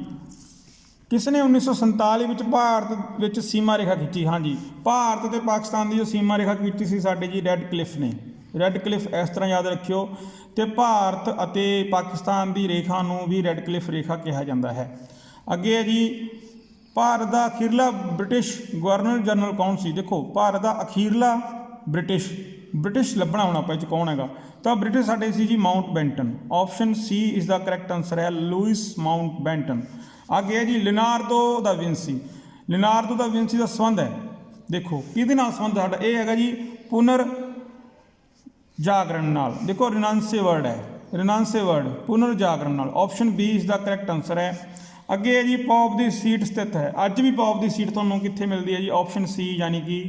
Speaker 1: ਕਿਸ ਨੇ 1947 ਵਿੱਚ ਭਾਰਤ ਵਿੱਚ ਸੀਮਾ ਰੇਖਾ ਖਿੱਚੀ? ਹਾਂਜੀ, ਭਾਰਤ ਅਤੇ ਪਾਕਿਸਤਾਨ ਦੀ ਜੋ ਸੀਮਾ ਰੇਖਾ ਖਿੱਚੀ ਸੀ ਸਾਡੇ ਜੀ ਰੈੱਡ ਕਲਿਫ ਨੇ। ਰੈੱਡ ਕਲਿਫ ਇਸ ਤਰ੍ਹਾਂ ਯਾਦ ਰੱਖਿਓ, ਅਤੇ ਭਾਰਤ ਅਤੇ ਪਾਕਿਸਤਾਨ ਦੀ ਰੇਖਾ ਨੂੰ ਵੀ ਰੈੱਡ ਕਲਿਫ ਰੇਖਾ ਕਿਹਾ ਜਾਂਦਾ ਹੈ। ਅੱਗੇ ਹੈ ਜੀ ਭਾਰਤ ਦਾ ਅਖੀਰਲਾ ਬ੍ਰਿਟਿਸ਼ ਗਵਰਨਰ ਜਨਰਲ ਕੌਣ ਸੀ? ਦੇਖੋ ਭਾਰਤ ਦਾ ਅਖੀਰਲਾ ਬ੍ਰਿਟਿਸ਼ ਲੱਭਣਾ ਹੁਣ ਆਪਾਂ ਇਹ 'ਚ ਕੌਣ ਹੈਗਾ? ਤਾਂ ਬ੍ਰਿਟਿਸ਼ ਸਾਡੇ ਸੀ ਜੀ ਮਾਊਂਟ ਬੈਂਟਨ। ਆਪਸ਼ਨ ਸੀ ਇਸ ਦਾ ਕਰੈਕਟ ਆਨਸਰ ਹੈ, ਲੂਇਸ ਮਾਊਂਟ ਬੈਂਟਨ। ਅੱਗੇ ਹੈ ਜੀ ਲਿਨਾਰਦੋ ਦਾ ਵਿੰਸੀ। ਲਿਨਾਰਦੋ ਦਾ ਵਿੰਸੀ ਦਾ ਸੰਬੰਧ ਹੈ, ਦੇਖੋ ਕਿਹਦੇ ਨਾਲ ਸੰਬੰਧ ਸਾਡਾ? ਇਹ ਹੈਗਾ ਜੀ ਜਾਗਰਣ ਨਾਲ। ਦੇਖੋ ਰਿਨਾਂਸੇ ਵਰਡ ਹੈ, ਰਿਨਾਂਸੇ ਵਰਡ ਪੁਨਰ ਜਾਗਰਣ ਨਾਲ। ਆਪਸ਼ਨ ਬੀ ਇਸ ਦਾ ਕਰੈਕਟ ਆਨਸਰ ਹੈ। ਅੱਗੇ ਹੈ ਜੀ ਪੌਪ ਦੀ ਸੀਟ ਸਥਿਤ ਹੈ। ਅੱਜ ਵੀ ਪੌਪ ਦੀ ਸੀਟ ਤੁਹਾਨੂੰ ਕਿੱਥੇ ਮਿਲਦੀ ਹੈ ਜੀ? ਆਪਸ਼ਨ ਸੀ ਯਾਨੀ ਕਿ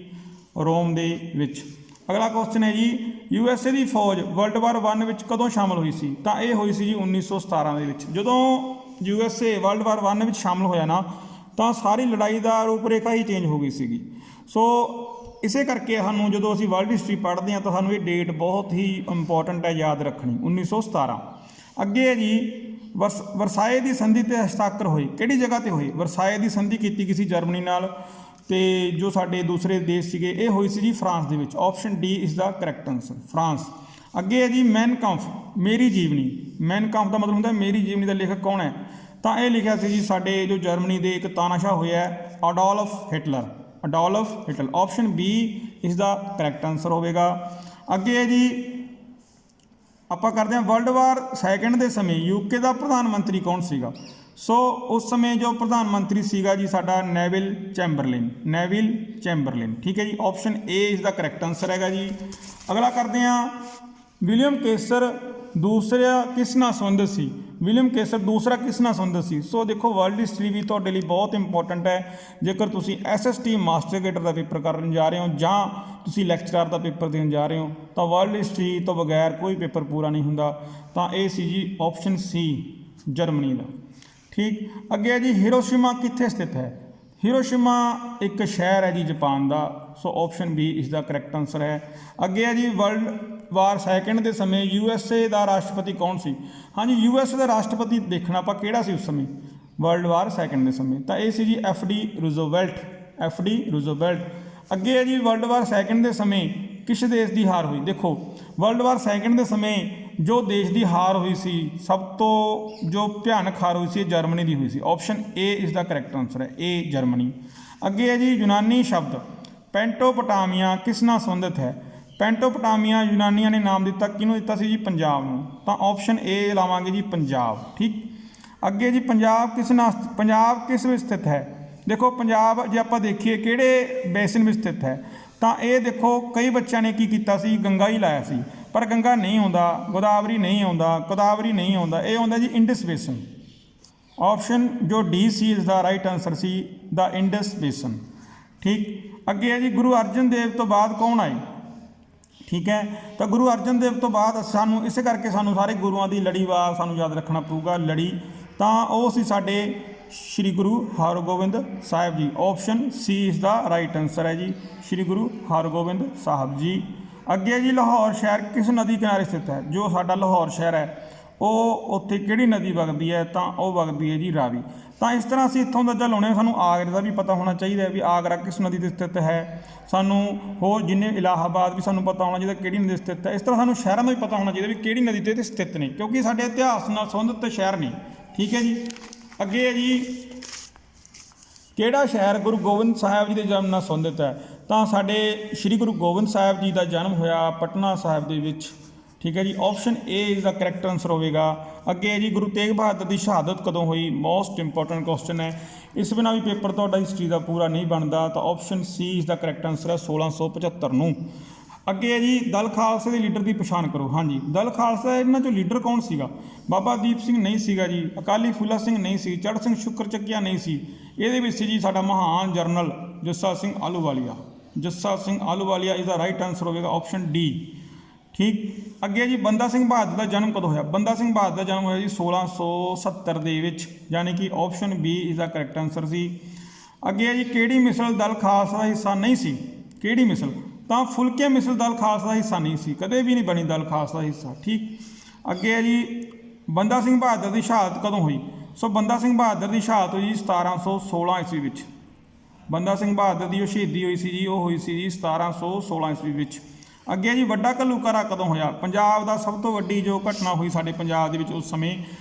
Speaker 1: ਰੋਮ ਦੇ ਵਿੱਚ। ਅਗਲਾ ਕੁਐਸਚਨ ਹੈ ਜੀ USA ਦੀ ਫੌਜ ਵਰਲਡ ਵਾਰ 1 ਵਿੱਚ ਕਦੋਂ ਸ਼ਾਮਲ ਹੋਈ ਸੀ? ਤਾਂ ਇਹ ਹੋਈ ਸੀ ਜੀ 1917 ਦੇ ਵਿੱਚ। ਜਦੋਂ USA ਵਰਲਡ ਵਾਰ 1 ਵਿੱਚ ਸ਼ਾਮਲ ਹੋਇਆ ਨਾ ਤਾਂ ਸਾਰੀ ਲੜਾਈ ਦਾ ਰੂਪ ਰੇਖਾ ਹੀ ਚੇਂਜ ਹੋ ਗਈ ਸੀਗੀ। ਸੋ ਇਸੇ ਕਰਕੇ ਸਾਨੂੰ ਜਦੋਂ ਅਸੀਂ ਵਰਲਡ ਹਿਸਟਰੀ ਪੜ੍ਹਦੇ ਹਾਂ ਤਾਂ ਸਾਨੂੰ ਇਹ ਡੇਟ ਬਹੁਤ ਹੀ ਇੰਪੋਰਟੈਂਟ ਹੈ ਯਾਦ ਰੱਖਣੀ, 1917। ਅੱਗੇ ਹੈ ਜੀ ਵਰਸਾਏ ਦੀ ਸੰਧੀ 'ਤੇ ਹਸਤਾਖਰ ਹੋਏ, ਕਿਹੜੀ ਜਗ੍ਹਾ 'ਤੇ ਹੋਏ? ਵਰਸਾਏ ਦੀ ਸੰਧੀ ਕੀਤੀ ਗਈ ਸੀ ਜਰਮਨੀ ਨਾਲ, ਤੇ ਜੋ ਸਾਡੇ ਦੂਸਰੇ ਦੇਸ਼ ਸੀਗੇ ਇਹ ਹੋਈ ਸੀ ਜੀ ਫਰਾਂਸ ਦੇ ਵਿੱਚ। ਆਪਸ਼ਨ ਡੀ ਇਸ ਦਾ ਕਰੈਕਟ ਆਨਸਰ, ਫਰਾਂਸ। ਅੱਗੇ ਹੈ ਜੀ ਮੈਨ ਕਾਂਫ ਮੇਰੀ ਜੀਵਨੀ। ਮੈਨ ਕਾਂਫ ਦਾ ਮਤਲਬ ਹੁੰਦਾ ਮੇਰੀ ਜੀਵਨੀ ਦਾ ਲੇਖਕ ਕੌਣ ਹੈ? ਤਾਂ ਇਹ ਲਿਖਿਆ ਸੀ ਜੀ ਸਾਡੇ ਜੋ ਜਰਮਨੀ ਦੇ ਇੱਕ ਤਾਨਾਸ਼ਾਹ ਹੋਇਆ Adolf Hitler, Adolf Hitler. Option B ਇਸ ਦਾ ਕਰੈਕਟ ਆਨਸਰ ਹੋਵੇਗਾ। ਅੱਗੇ ਹੈ ਜੀ ਆਪਾਂ ਕਰਦੇ ਹਾਂ ਵਰਲਡ ਵਾਰ 2 ਦੇ ਸਮੇਂ UK ਦਾ ਪ੍ਰਧਾਨ ਮੰਤਰੀ ਕੌਣ ਸੀਗਾ? ਸੋ ਉਸ ਸਮੇਂ ਜੋ ਪ੍ਰਧਾਨ ਮੰਤਰੀ ਸੀਗਾ ਜੀ ਸਾਡਾ ਨੈਵਿਲ ਚੈਂਬਰਲੇਨ, ਨੈਵਿਲ ਚੈਂਬਰਲੇਨ। ਠੀਕ ਹੈ ਜੀ, ਆਪਸ਼ਨ ਏ ਇਸ ਦਾ ਕਰੈਕਟ ਆਨਸਰ ਹੈਗਾ ਜੀ। ਅਗਲਾ ਕਰਦੇ ਹਾਂ ਵਿਲੀਅਮ ਕੇਸਰ ਦੂਸਰਾ ਕਿਸ ਨਾਲ ਸੰਬੰਧਿਤ ਸੀ? ਵਿਲੀਅਮ ਕੇਸਰ ਦੂਸਰਾ ਕਿਸ ਨਾਲ ਸੰਬੰਧਿਤ ਸੀ? ਸੋ ਦੇਖੋ ਵਰਲਡ ਹਿਸਟਰੀ ਵੀ ਤੁਹਾਡੇ ਲਈ ਬਹੁਤ ਇੰਪੋਰਟੈਂਟ ਹੈ। ਜੇਕਰ ਤੁਸੀਂ SST ਮਾਸਟਰ ਕੇਡਰ ਦਾ ਪੇਪਰ ਕਰਨ ਜਾ ਰਹੇ ਹੋ ਜਾਂ ਤੁਸੀਂ ਲੈਕਚਰਰ ਦਾ ਪੇਪਰ ਦੇਣ ਜਾ ਰਹੇ ਹੋ ਤਾਂ ਵਰਲਡ ਹਿਸਟਰੀ ਤੋਂ ਬਗੈਰ ਕੋਈ ਪੇਪਰ ਪੂਰਾ ਨਹੀਂ ਹੁੰਦਾ। ਤਾਂ ਇਹ ਸੀ ਜੀ ਆਪਸ਼ਨ ਸੀ ਜਰਮਨੀ ਦਾ। ਠੀਕ, ਅੱਗੇ ਜੀ ਹੀਰੋਸ਼ੀਮਾ ਕਿੱਥੇ ਸਥਿਤ ਹੈ? ਹੀਰੋਸ਼ੀਮਾ ਇੱਕ ਸ਼ਹਿਰ ਹੈ ਜੀ ਜਾਪਾਨ ਦਾ। ਸੋ ਆਪਸ਼ਨ ਬੀ ਇਸ ਦਾ ਕਰੈਕਟ ਆਨਸਰ ਹੈ। ਅੱਗੇ ਹੈ ਜੀ ਵਰਲਡ ਵਾਰ 2 ਦੇ ਸਮੇਂ USA ਦਾ ਰਾਸ਼ਟਰਪਤੀ ਕੌਣ ਸੀ? ਹਾਂਜੀ, USA ਦਾ ਰਾਸ਼ਟਰਪਤੀ ਦੇਖਣਾ ਆਪਾਂ ਕਿਹੜਾ ਸੀ ਉਸ ਸਮੇਂ ਵਰਲਡ ਵਾਰ 2 ਦੇ ਸਮੇਂ, ਤਾਂ ਇਹ ਸੀ ਜੀ FD ਰੂਜ਼ਵੇਲਟ, FD ਰੂਜ਼ਵੇਲਟ। ਅੱਗੇ ਹੈ ਜੀ ਵਰਲਡ ਵਾਰ 2 ਦੇ ਸਮੇਂ ਕਿਸ ਦੇਸ਼ ਦੀ ਹਾਰ ਹੋਈ? ਦੇਖੋ ਵਰਲਡ ਵਾਰ 2 ਦੇ ਸਮੇਂ ਜੋ ਦੇਸ਼ ਦੀ ਹਾਰ ਹੋਈ ਸੀ, ਸਭ ਤੋਂ ਜੋ ਭਿਆਨਕ ਹਾਰ ਹੋਈ ਸੀ ਜਰਮਨੀ ਦੀ ਹੋਈ ਸੀ। ਆਪਸ਼ਨ ਏ ਇਸ ਦਾ ਕਰੈਕਟ ਆਨਸਰ ਹੈ, ਏ ਜਰਮਨੀ। ਅੱਗੇ ਹੈ ਜੀ ਯੂਨਾਨੀ ਸ਼ਬਦ ਪੈਂਟੋਪਟਾਮੀਆ ਕਿਸ ਨਾਲ ਸੰਬੰਧਿਤ ਹੈ? ਪੈਂਟੋਪਟਾਮੀਆ ਯੂਨਾਨੀਆਂ ਨੇ ਨਾਮ ਦਿੱਤਾ, ਕਿਹਨੂੰ ਦਿੱਤਾ ਸੀ ਜੀ? ਪੰਜਾਬ ਨੂੰ। ਤਾਂ ਆਪਸ਼ਨ ਏ ਲਾਵਾਂਗੇ ਜੀ ਪੰਜਾਬ। ਠੀਕ, ਅੱਗੇ ਜੀ ਪੰਜਾਬ ਕਿਸ ਵਿੱਚ ਸਥਿਤ ਹੈ? ਦੇਖੋ ਪੰਜਾਬ ਜੇ ਆਪਾਂ ਦੇਖੀਏ ਕਿਹੜੇ ਬੇਸਿਨ ਵਿੱਚ ਸਥਿਤ ਹੈ ਤਾਂ ਇਹ ਦੇਖੋ ਕਈ ਬੱਚਿਆਂ ਨੇ ਕੀ ਕੀਤਾ ਸੀ, ਗੰਗਾ ਹੀ ਲਾਇਆ ਸੀ, ਪਰ ਗੰਗਾ ਨਹੀਂ ਆਉਂਦਾ, ਗੋਦਾਵਰੀ ਨਹੀਂ ਆਉਂਦਾ, ਗੋਦਾਵਰੀ ਨਹੀਂ ਆਉਂਦਾ, ਇਹ ਆਉਂਦਾ ਜੀ ਇੰਡਸ ਬੇਸਨ। ਆਪਸ਼ਨ ਜੋ ਡੀ ਸੀ ਇਸ ਦਾ ਰਾਈਟ ਆਨਸਰ ਸੀ, ਦਾ ਇੰਡਸ ਬੇਸਨ। ਠੀਕ, ਅੱਗੇ ਹੈ ਜੀ ਗੁਰੂ ਅਰਜਨ ਦੇਵ ਤੋਂ ਬਾਅਦ ਕੌਣ ਆਏ? ਠੀਕ ਹੈ, ਤਾਂ ਗੁਰੂ ਅਰਜਨ ਦੇਵ ਤੋਂ ਬਾਅਦ ਸਾਨੂੰ ਇਸੇ ਕਰਕੇ ਸਾਨੂੰ ਸਾਰੇ ਗੁਰੂਆਂ ਦੀ ਲੜੀਵਾਰ ਸਾਨੂੰ ਯਾਦ ਰੱਖਣਾ ਪਊਗਾ, ਲੜੀ। ਤਾਂ ਉਹ ਸੀ ਸਾਡੇ ਸ਼੍ਰੀ ਗੁਰੂ ਹਰਗੋਬਿੰਦ ਸਾਹਿਬ ਜੀ। ਆਪਸ਼ਨ ਸੀ ਇਸ ਦਾ ਰਾਈਟ ਆਨਸਰ ਹੈ ਜੀ, ਸ਼੍ਰੀ ਗੁਰੂ ਹਰਗੋਬਿੰਦ ਸਾਹਿਬ ਜੀ। ਅੱਗੇ ਜੀ ਲਾਹੌਰ ਸ਼ਹਿਰ ਕਿਸ ਨਦੀ ਕਿਨਾਰੇ ਸਥਿਤ ਹੈ? ਜੋ ਸਾਡਾ ਲਾਹੌਰ ਸ਼ਹਿਰ ਹੈ ਉਹ ਉੱਥੇ ਕਿਹੜੀ ਨਦੀ ਵਗਦੀ ਹੈ? ਤਾਂ ਉਹ ਵਗਦੀ ਹੈ ਜੀ ਰਾਵੀ। ਤਾਂ ਇਸ ਤਰ੍ਹਾਂ ਅਸੀਂ ਇੱਥੋਂ ਦਾ ਲਾਉਣੇ, ਸਾਨੂੰ ਆਗਰੇ ਦਾ ਵੀ ਪਤਾ ਹੋਣਾ ਚਾਹੀਦਾ ਹੈ ਵੀ ਆਗਰਾ ਕਿਸ ਨਦੀ 'ਤੇ ਸਥਿਤ ਹੈ। ਸਾਨੂੰ ਹੋਰ ਜਿੰਨੇ ਇਲਾਹਾਬਾਦ ਵੀ ਸਾਨੂੰ ਪਤਾ ਹੋਣਾ ਚਾਹੀਦਾ ਕਿਹੜੀ ਨਦੀ 'ਤੇ ਸਥਿਤ ਹੈ। ਇਸ ਤਰ੍ਹਾਂ ਸਾਨੂੰ ਸ਼ਹਿਰਾਂ ਦਾ ਵੀ ਪਤਾ ਹੋਣਾ ਚਾਹੀਦਾ ਵੀ ਕਿਹੜੀ ਨਦੀ 'ਤੇ ਸਥਿਤ ਨੇ, ਕਿਉਂਕਿ ਸਾਡੇ ਇਤਿਹਾਸ ਨਾਲ ਸੰਬੰਧਿਤ ਸ਼ਹਿਰ ਨੇ। ਠੀਕ ਹੈ ਜੀ, ਅੱਗੇ ਹੈ ਜੀ ਕਿਹੜਾ ਸ਼ਹਿਰ ਗੁਰੂ ਗੋਬਿੰਦ ਸਾਹਿਬ ਜੀ ਦੇ ਜਨਮ ਨਾਲ ਸੰਬੰਧਿਤ ਹੈ? ਤਾਂ ਸਾਡੇ ਸ਼੍ਰੀ ਗੁਰੂ ਗੋਬਿੰਦ ਸਾਹਿਬ ਜੀ ਦਾ ਜਨਮ ਹੋਇਆ ਪਟਨਾ ਸਾਹਿਬ ਦੇ ਵਿੱਚ। ਠੀਕ ਹੈ ਜੀ, ਆਪਸ਼ਨ ਏ ਇਸ ਦਾ ਕਰੈਕਟ ਆਨਸਰ ਹੋਵੇਗਾ। ਅੱਗੇ ਹੈ ਜੀ ਗੁਰੂ ਤੇਗ ਬਹਾਦਰ ਦੀ ਸ਼ਹਾਦਤ ਕਦੋਂ ਹੋਈ? ਮੋਸਟ ਇੰਪੋਰਟੈਂਟ ਕੁਐਸਚਨ ਹੈ, ਇਸ ਬਿਨਾਂ ਵੀ ਪੇਪਰ ਤੁਹਾਡਾ ਹਿਸਟਰੀ ਦਾ ਪੂਰਾ ਨਹੀਂ ਬਣਦਾ। ਤਾਂ ਆਪਸ਼ਨ ਸੀ ਇਸ ਦਾ ਕਰੈਕਟ ਆਨਸਰ ਹੈ 1675 ਨੂੰ। ਅੱਗੇ ਹੈ ਜੀ ਦਲ ਖਾਲਸਾ ਦੇ ਲੀਡਰ ਦੀ ਪਛਾਣ ਕਰੋ। ਹਾਂਜੀ, ਦਲ ਖਾਲਸਾ ਇਹਨਾਂ 'ਚੋਂ ਲੀਡਰ ਕੌਣ ਸੀਗਾ? ਬਾਬਾ ਦੀਪ ਸਿੰਘ ਨਹੀਂ ਸੀਗਾ ਜੀ, ਅਕਾਲੀ ਫੂਲਾ ਸਿੰਘ ਨਹੀਂ ਸੀ, ਚੜ੍ਹ ਸਿੰਘ ਸ਼ੁਕਰ ਚੱਕੀਆ ਨਹੀਂ ਸੀ। ਇਹਦੇ ਵਿੱਚ ਸੀ ਜੀ ਸਾਡਾ ਮਹਾਨ ਜਰਨਲ ਜੱਸਾ ਸਿੰਘ ਆਹਲੂਵਾਲੀਆ, ਜੱਸਾ ਸਿੰਘ ਆਹਲੂਵਾਲੀਆ ਇਸ ਦਾ ਰਾਈਟ ਆਨਸਰ ਹੋਵੇਗਾ, ਆਪਸ਼ਨ ਡੀ। ਠੀਕ, ਅੱਗੇ ਜੀ ਬੰਦਾ ਸਿੰਘ ਬਹਾਦਰ ਦਾ ਜਨਮ ਕਦੋਂ ਹੋਇਆ? ਬੰਦਾ ਸਿੰਘ ਬਹਾਦਰ ਦਾ ਜਨਮ ਹੋਇਆ ਜੀ 1670 ਦੇ ਵਿੱਚ, ਯਾਨੀ ਕਿ ਆਪਸ਼ਨ ਬੀ ਇਸ ਦਾ ਕਰੈਕਟ ਆਨਸਰ ਸੀ। ਅੱਗੇ ਹੈ ਜੀ ਕਿਹੜੀ ਮਿਸਲ ਦਲ ਖਾਲਸਾ ਦਾ ਹਿੱਸਾ ਨਹੀਂ ਸੀ? ਕਿਹੜੀ ਮਿਸਲ? ਤਾਂ ਫੁਲਕੇ ਮਿਸਲ ਦਲ ਖਾਲਸਾ ਦਾ ਹਿੱਸਾ ਨਹੀਂ ਸੀ, ਕਦੇ ਵੀ ਨਹੀਂ ਬਣੀ ਦਲ ਖਾਲਸਾ ਦਾ ਹਿੱਸਾ। ਠੀਕ, ਅੱਗੇ ਹੈ ਜੀ ਬੰਦਾ ਸਿੰਘ ਬਹਾਦਰ ਦੀ ਸ਼ਹਾਦਤ ਕਦੋਂ ਹੋਈ? ਸੋ ਬੰਦਾ ਸਿੰਘ ਬਹਾਦਰ ਦੀ ਸ਼ਹਾਦਤ ਹੋਈ ਜੀ 1716 ਈਸਵੀ ਵਿੱਚ। ਬੰਦਾ ਸਿੰਘ ਬਹਾਦਰ ਦੀ ਜੋ ਸ਼ਹੀਦੀ ਹੋਈ ਸੀ ਜੀ ਉਹ ਹੋਈ ਸੀ ਜੀ 1716 ਈਸਵੀ ਵਿੱਚ। ਅੱਗੇ ਜੀ ਵੱਡਾ ਘੱਲੂਘਾਰਾ ਕਦੋਂ ਹੋਇਆ? ਪੰਜਾਬ ਦਾ ਸਭ ਤੋਂ ਵੱਡੀ ਜੋ ਘਟਨਾ ਹੋਈ ਸਾਡੇ ਪੰਜਾਬ ਦੇ ਵਿੱਚ ਉਸ ਸਮੇਂ,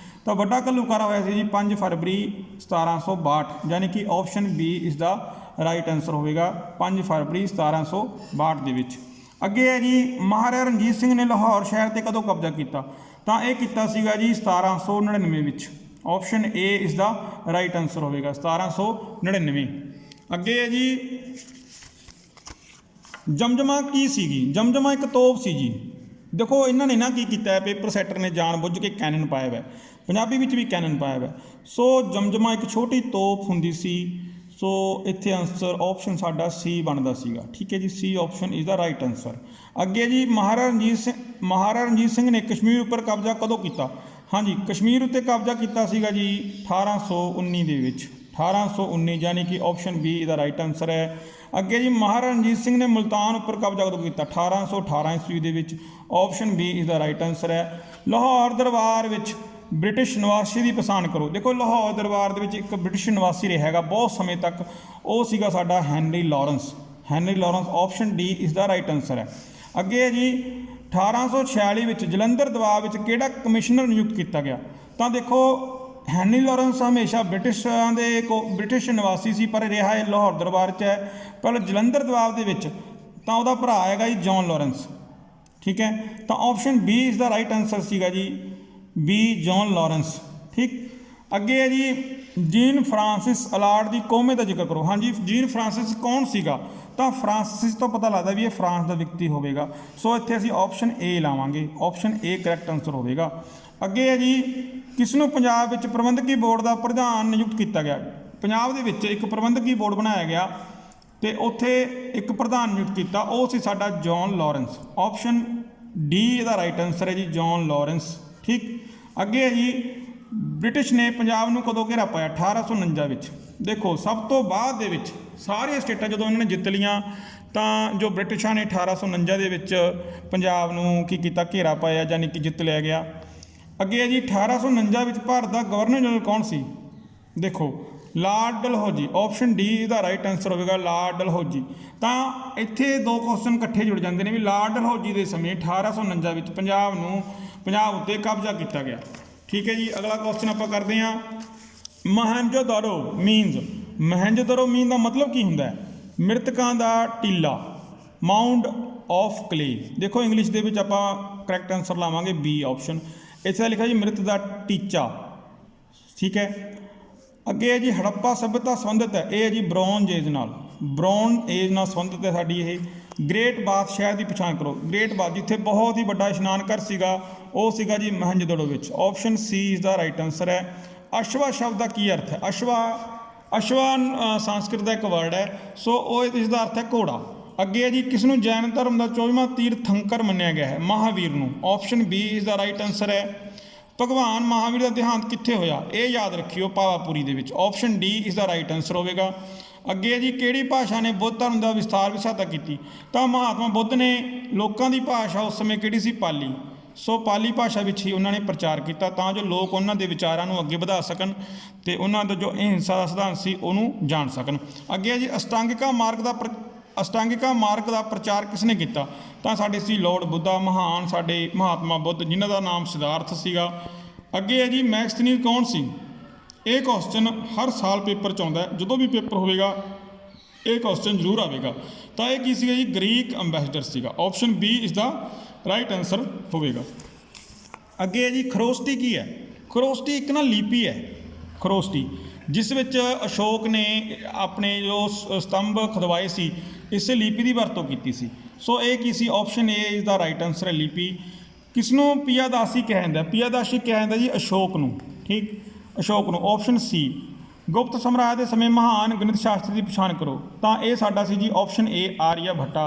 Speaker 1: ਤਾਂ ਵੱਡਾ ਘੱਲੂਘਾਰਾ ਹੋਇਆ ਸੀ ਜੀ 5 ਫਰਵਰੀ 1762, ਯਾਨੀ ਕਿ ਆਪਸ਼ਨ ਬੀ ਇਸ ਦਾ ਰਾਈਟ ਆਨਸਰ ਹੋਵੇਗਾ, 5 ਫਰਵਰੀ 1762 ਦੇ ਵਿੱਚ। ਅੱਗੇ ਹੈ ਜੀ ਮਹਾਰਾਜਾ ਰਣਜੀਤ ਸਿੰਘ ਨੇ ਲਾਹੌਰ ਸ਼ਹਿਰ 'ਤੇ ਕਦੋਂ ਕਬਜ਼ਾ ਕੀਤਾ? ਤਾਂ ਇਹ ਕੀਤਾ ਸੀਗਾ ਜੀ 1799 ਵਿੱਚ। ਆਪਸ਼ਨ ਏ ਇਸ ਦਾ ਰਾਈਟ ਆਨਸਰ ਹੋਵੇਗਾ, 1799। ਅੱਗੇ ਹੈ ਜੀ ਜਮਜਮਾ ਕੀ ਸੀਗੀ? ਜਮਜਮਾ ਇੱਕ ਤੋਪ ਸੀ ਜੀ, देखो इन्होंने ना की किया पेपर सैटर ने जानबुझ के कैनन पाया हुआ, पंजाबी विच भी कैनन पाया हुआ। सो जमजमा एक छोटी तोप हुंदी सी। सो इत्थे आंसर ऑप्शन साडा सी बनदा सीगा। ठीक है जी, C option is the right answer. अगे जी महाराजा रणजीत सिंह ने कश्मीर उपर कब्जा कदों किया? हाँ जी, कश्मीर उत्ते कब्जा किया सीगा जी 1819 दे विच, 1819 यानी कि option B is the right answer है। अगे जी महाराजा रणजीत सिंह ने मुल्तान उपर कब्जा कदों किया? 1818 ईस्वी दे विच, option B is the right answer है। लाहौर दरबार विच ब्रिटिश निवासी की पछाण करो। देखो लाहौर दरबार दे विच एक ब्रिटिश निवासी रहा है बहुत समय तक, वो सीगा साडा Henry Lawrence. Henry Lawrence, option D is the right answer है। अगे जी 1846 विच जलंधर दबाव विच किहड़ा कमिश्नर नियुक्त किया गया? तो देखो हैनरी लॉरेंस हमेशा ब्रिटिश निवासी सी, पर रहा है लाहौर दरबार च है। पर जलंधर दबाव दे विच तां उहदा भरा हैगा जी जॉन लॉरेंस। ठीक है, तो option B is the right answer सीगा जी, बी जॉन लॉरेंस। ठीक, अगे है जी जीन फ्रांसिस अलार्ड की कौमे का जिक्र करो। हाँ जी, जीन फ्रांसिस कौन सीगा? तो फ्रांसिस तो पता लगता भी ये फ्रांस का व्यक्ति होगा। सो इत्थे असीं ऑप्शन ए लावांगे, ऑप्शन ए करैक्ट आंसर होगा। अगे है जी किसनों पंजाब विच प्रबंधकी बोर्ड का प्रधान नियुक्त किया गया? पंजाब दे विच एक प्रबंधकी बोर्ड बनाया गया तो उत्थे एक प्रधान नियुक्त किया, वो सी साडा जॉन लॉरेंस। ऑप्शन डी इहदा राइट आंसर है जी, जॉन लॉरेंस। ठीक, अगे है जी ब्रिटिश ने पंजाब नूं कदों घेरा पाया? 1849 विच। देखो सब तो बाद दे विच सारिया स्टेटां जदों इन्होंने जित लियां तां जो ब्रिटिशां ने 1849 दे विच पंजाब नूं की कीता, घेरा पाया यानी कि जित लिया गया। अगे है जी 1849 विच भारत का गवर्नर जनरल कौन सी? देखो लॉर्ड डलहौजी, ऑप्शन डी इहदा राइट आंसर होगा, लॉर्ड डलहौजी। तो इत्थे दो क्वेश्चन इकट्ठे जुड़ जाते हैं भी लार्ड डलहौजी के समय 1849 विच पंजाब उत्ते कब्जा किया गया। ठीक है जी, अगला क्वेश्चन आप करते हैं। मोहनजोदड़ो मीन का मतलब की होंदा है? मृतकों का टीला, माउंड ऑफ क्ले। देखो इंग्लिश के विच आपां करैक्ट आंसर लावांगे बी ऑप्शन। इत्थे लिखा जी मृत का टीचा। ठीक है, अगे है जी हड़प्पा सभ्यता संबंधित है, ये है जी ब्रॉन्ज एज नाल संबंधित है साडी ये। ग्रेट बाथ शहर की पछाण करो। ग्रेट बाथ जिथे बहुत ही बड़ा इशनान घर सीगा, वो सीगा जी मोहनजोदड़ो विच। Option C is the right answer है। अश्वा शब्द का की अर्थ है? अश्वा संस्कृत का एक वर्ड है, सो वो इसका अर्थ है घोड़ा। अगे है जी किसनों जैन धर्म का 24वां तीर्थंकर मन्निया गया है? महावीर नूं। Option B is the right answer है। भगवान महावीर का देहांत कित्थे होया? ये याद रखियो, पावापुरी दे विच। Option D is the right answer होगा। अगे जी किहड़ी भाषा ने बुद्ध धर्म का विस्तार भी सहायता की? तो महात्मा बुद्ध ने लोगों की भाषा उस समय किहड़ी सी? पाली। सो पाली भाषा विच ही उन्होंने प्रचार किया तां जो लोग उन्होंने विचारों को अगे बढ़ा सकन ते उन्होंने जो अहिंसा का सिद्धांत सी उन्होंने जान सकन। अगे जी अष्टांगिका मार्ग का प्रचार किसने किया? तो साडे सी लॉर्ड बुद्धा, महान साडे महात्मा बुद्ध जिन्हां दा नाम सिद्धार्थ सीगा। अगे है जी मैक्सनीर कौन सी? ये क्वेश्चन हर साल पेपर च आउंदा है, जो भी पेपर होगा ये क्वेश्चन जरूर आएगा। तो यह की सीगा जी? ग्रीक अंबैसडर सीगा। Option B is the right answer होगा। अगे है जी खरोष्टी की है? खरोष्टी एक ना लिपि है, खरोष्टी जिस विच अशोक ने अपने जो स्तंभ खदवाए सी इस लिपि की वरतों की सी। सो ये की सी? Option A is the right answer है लिपि। किसनों पियादासी कहा जाता है? पियादासी कहा जाता जी अशोक नूं। ठीक, अशोक नूं। Option C. गुप्त सम्राट के समय महान गणित शास्त्री की पछाण करो। तो यह साडा सी जी ऑप्शन ए आर्यभट्टा।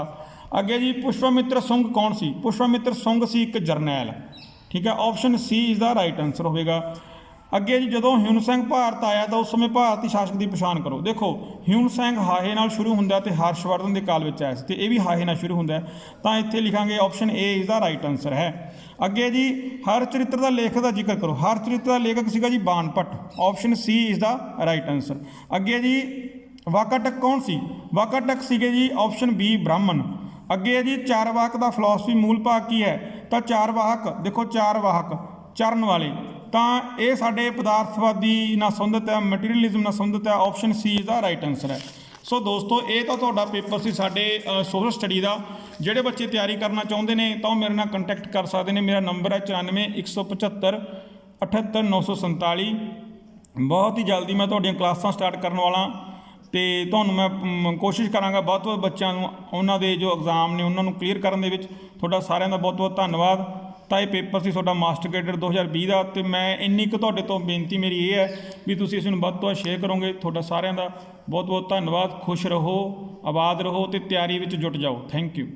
Speaker 1: अगे जी पुष्पामित्र सुंग कौन सी? पुष्पामित्र सुंग सी एक जरनैल। ठीक है, option C is the right answer होगा। अगे जी जदों ह्यून सिंह भारत आया तो उस समय भारतीय शासक की पछाण करो। देखो ह्यून सिंह हाहे नाल शुरू होंदा ते हर्षवर्धन के काल विच आया सी ते भी हाहे नाल शुरू होंदा तो इत्थे लिखांगे option A is the right answer है। अगे जी हर चरित्र का लेखक का जिक्र करो। हर चरित्र का लेखक सीगा जी Banabhatta. Option C is the right answer. अगे जी वाकाटक कौन सी? वाकाटक सीगे जी ऑप्शन बी ब्राह्मण। अगे है जी चारवाहक का फिलोसफी मूल भाग की है? तो चारवाहक देखो चारवाहक चरण वाले, तो ये साडे पदार्थवादी नाल संबंधित है, मटीरियलिज्म नाल संबंधित है। Option C is the right answer है। सो दोस्तों ये तो तुहाडा पेपर सी साडे सोशल स्टडी का। जिहड़े बच्चे तैयारी करना चाहुंदे ने तो मेरे नाल कंटैक्ट कर सकते हैं। मेरा नंबर है 94 175 78 947। बहुत ही जल्दी मैं तुहाडीआं क्लासां स्टार्ट करने वाला। ਤੇ ਤੁਹਾਨੂੰ ਮੈਂ ਕੋਸ਼ਿਸ਼ ਕਰਾਂਗਾ ਵੱਧ ਤੋਂ ਵੱਧ ਬੱਚਿਆਂ ਨੂੰ ਉਹਨਾਂ ਦੇ ਜੋ ਐਗਜ਼ਾਮ ਨੇ ਉਹਨਾਂ ਨੂੰ ਕਲੀਅਰ ਕਰਨ ਦੇ ਵਿੱਚ। ਤੁਹਾਡਾ ਸਾਰਿਆਂ ਦਾ ਬਹੁਤ ਬਹੁਤ ਧੰਨਵਾਦ। ਤਾਂ ਇਹ ਪੇਪਰ ਸੀ ਤੁਹਾਡਾ ਮਾਸਟਰ ਕੇਡਰ 2020 ਦਾ, ਤੇ ਮੈਂ ਇੰਨੀ ਕੁ ਤੁਹਾਡੇ ਤੋਂ ਬੇਨਤੀ ਮੇਰੀ ਇਹ ਹੈ ਵੀ ਤੁਸੀਂ ਇਸ ਨੂੰ ਵੱਧ ਤੋਂ ਵੱਧ ਸ਼ੇਅਰ ਕਰੋਗੇ। ਤੁਹਾਡਾ ਸਾਰਿਆਂ ਦਾ ਬਹੁਤ ਬਹੁਤ ਧੰਨਵਾਦ। ਖੁਸ਼ ਰਹੋ, ਆਬਾਦ ਰਹੋ ਤੇ ਤਿਆਰੀ ਵਿੱਚ ਜੁਟ ਜਾਓ। Thank you.